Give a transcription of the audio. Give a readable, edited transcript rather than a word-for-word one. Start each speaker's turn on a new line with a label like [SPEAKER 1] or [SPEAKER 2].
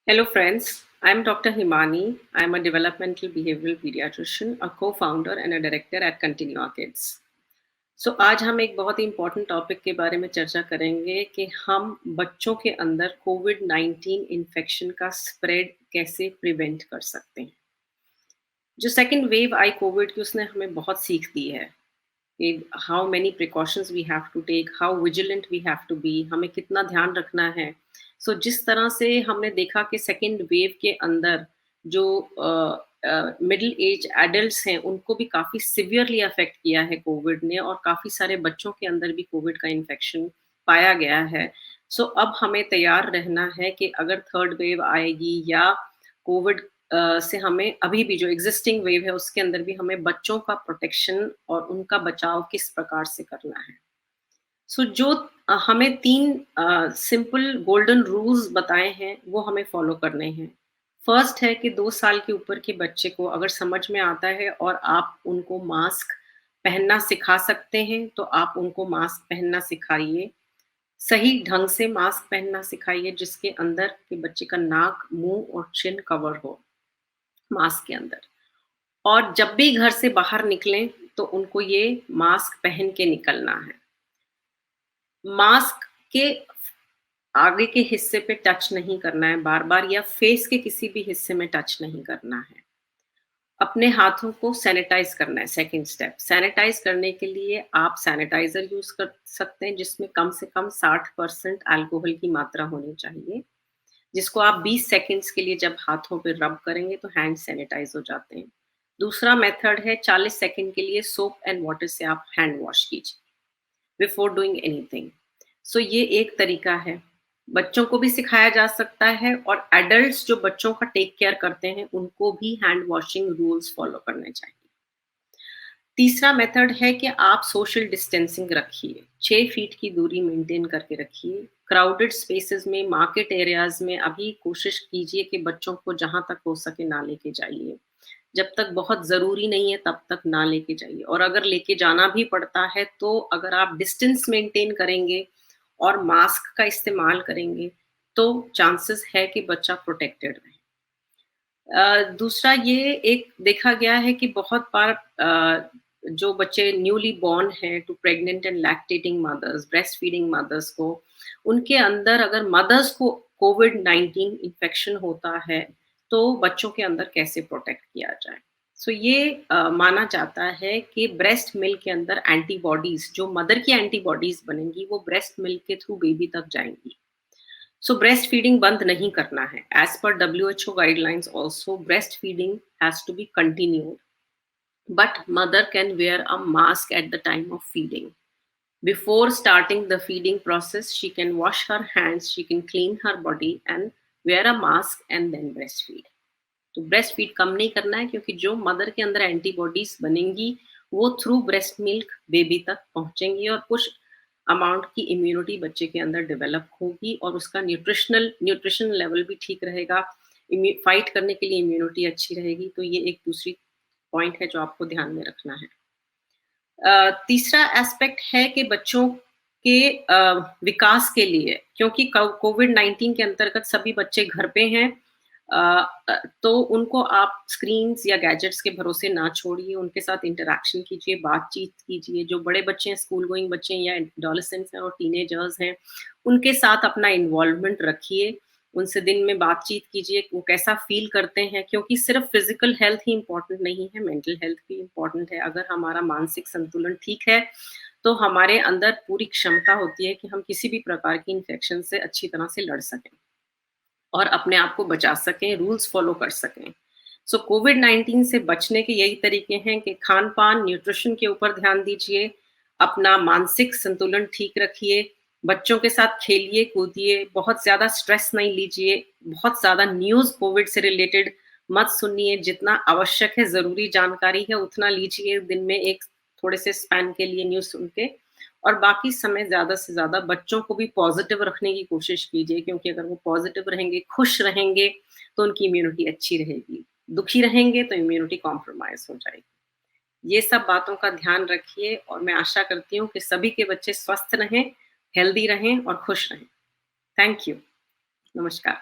[SPEAKER 1] Hello, friends. I'm Dr. Himani. I'm a developmental behavioral pediatrician, a co-founder and a director at Continua Kids. So आज हम एक बहुत ही important topic के बारे में चर्चा करेंगे कि हम बच्चों के अंदर कोविड-19 इन्फेक्शन का स्प्रेड कैसे प्रिवेंट कर सकते हैं। जो सेकंड वेव आई कोविड की उसने हमें बहुत सीख दी है कि how many precautions we have to take, how vigilant we have to be, हमें कितना ध्यान रखना है। जिस तरह से हमने देखा कि सेकेंड वेव के अंदर जो मिडिल एज एडल्ट्स हैं उनको भी काफ़ी सिवियरली अफेक्ट किया है कोविड ने, और काफ़ी सारे बच्चों के अंदर भी कोविड का इन्फेक्शन पाया गया है। अब हमें तैयार रहना है कि अगर थर्ड वेव आएगी या कोविड से हमें अभी भी जो एग्जिस्टिंग वेव है उसके अंदर भी हमें बच्चों का प्रोटेक्शन और उनका बचाव किस प्रकार से करना है। हमें 3 सिंपल गोल्डन रूल्स बताए हैं वो हमें फॉलो करने हैं। फर्स्ट है कि 2 साल के ऊपर के बच्चे को अगर समझ में आता है और आप उनको मास्क पहनना सिखा सकते हैं तो आप उनको मास्क पहनना सिखाइए। सही ढंग से मास्क पहनना सिखाइए जिसके अंदर के बच्चे का नाक, मुँह और चिन कवर हो मास्क के अंदर। और जब भी घर से बाहर निकलें तो उनको ये मास्क पहन के निकलना है। मास्क के आगे के हिस्से पे टच नहीं करना है बार-बार, या फेस के किसी भी हिस्से में टच नहीं करना है। अपने हाथों को सैनिटाइज़ करना है, सेकंड स्टेप। सैनिटाइज़ करने के लिए आप सैनिटाइज़र यूज़ कर सकते हैं जिसमें कम से कम 60% अल्कोहल की मात्रा होनी चाहिए, जिसको आप 20 सेकंड्स के लिए जब हाथों पे रब करेंगे तो हैंड सैनिटाइज़ हो जाते हैं। दूसरा मेथड है 40 सेकंड के लिए सोप एंड वाटर से आप हैंड वॉश कीजिए बिफोर डूइंग एनीथिंग। ये एक तरीका है। बच्चों को भी सिखाया जा सकता है और एडल्ट्स जो बच्चों का टेक केयर करते हैं उनको भी हैंड वॉशिंग रूल्स फॉलो करने चाहिए। तीसरा मेथड है कि आप सोशल डिस्टेंसिंग रखिए, 6 फीट की दूरी मेंटेन करके रखिए। क्राउडेड स्पेसेस में, मार्केट एरियाज में अभी कोशिश कीजिए कि बच्चों को जहाँ तक हो सके ना लेके जाइए। जब तक बहुत ज़रूरी नहीं है तब तक ना लेके जाइए, और अगर लेके जाना भी पड़ता है तो अगर आप डिस्टेंस मेंटेन करेंगे और मास्क का इस्तेमाल करेंगे तो चांसेस है कि बच्चा प्रोटेक्टेड रहे। दूसरा ये एक देखा गया है कि बहुत बार जो बच्चे न्यूली बॉर्न हैं to pregnant and lactating mothers, breast feeding mothers को, उनके अंदर अगर मदर्स को कोविड-19 इन्फेक्शन होता है तो बच्चों के अंदर कैसे प्रोटेक्ट किया जाए। ये माना जाता है कि ब्रेस्ट मिल्क के अंदर एंटीबॉडीज, जो मदर की एंटीबॉडीज बनेंगी वो ब्रेस्ट मिल्क के थ्रू बेबी तक जाएंगी। ब्रेस्ट फीडिंग बंद नहीं करना है। एज पर WHO guidelines also breast feeding has to be continued, but mother can wear a mask at the time of feeding. Before starting the feeding process, she can wash her hands, she can clean her body and wear a mask and then breastfeed. तो breast feed कम नहीं करना है क्योंकि जो mother के अंदर antibodies बनेंगी वो थ्रू ब्रेस्ट मिल्क बेबी तक पहुंचेंगी और कुछ अमाउंट की इम्यूनिटी बच्चे के अंदर डेवलप होगी और उसका न्यूट्रिशन लेवल भी ठीक रहेगा, फाइट करने के लिए इम्यूनिटी अच्छी रहेगी। तो ये एक दूसरी पॉइंट है जो आपको ध्यान में रखना है। तीसरा एस्पेक्ट है कि बच्चों के विकास के लिए, क्योंकि कोविड-19 के अंतर्गत सभी बच्चे घर पे हैं, तो उनको आप स्क्रीन्स या गैजेट्स के भरोसे ना छोड़िए, उनके साथ इंटरैक्शन कीजिए, बातचीत कीजिए। जो बड़े बच्चे हैं, स्कूल गोइंग बच्चे हैं या एडोलेसेंट्स हैं और टीनेजर्स हैं, उनके साथ अपना इन्वॉल्वमेंट रखिए, उनसे दिन में बातचीत कीजिए, वो कैसा फ़ील करते हैं, क्योंकि सिर्फ़ फ़िज़िकल हेल्थ ही इम्पोर्टेंट नहीं है, मेंटल हेल्थ भी इम्पोर्टेंट है। अगर हमारा मानसिक संतुलन ठीक है, तो हमारे अंदर पूरी क्षमता होती है कि हम किसी भी प्रकार की इन्फेक्शन से अच्छी तरह से लड़ सकें और अपने आप को बचा सकें, रूल्स फ़ॉलो कर सकें। कोविड-19 से बचने के यही तरीके हैं कि खान-पान, न्यूट्रिशन के ऊपर ध्यान दीजिए, अपना मानसिक संतुलन ठीक रखिए, बच्चों के साथ खेलिए, कूदिए, बहुत ज़्यादा स्ट्रेस नहीं लीजिए, बहुत ज़्यादा न्यूज़ कोविड से रिलेटेड मत सुनिए, जितना आवश्यक है, ज़रूरी जानकारी है उतना लीजिए, दिन में एक थोड़े से स्पैन के लिए न्यूज़ सुन के, और बाकी समय ज़्यादा से ज़्यादा बच्चों को भी पॉज़िटिव रखने की कोशिश कीजिए, क्योंकि अगर वो पॉज़िटिव रहेंगे, खुश रहेंगे, तो उनकी इम्यूनिटी अच्छी रहेगी। दुखी रहेंगे तो इम्यूनिटी कॉम्प्रोमाइज़ हो जाएगी। ये सब बातों का ध्यान रखिए और मैं आशा करती हूँ कि सभी के बच्चे स्वस्थ रहें, हेल्दी रहें और खुश रहें। Thank you. नमस्कार।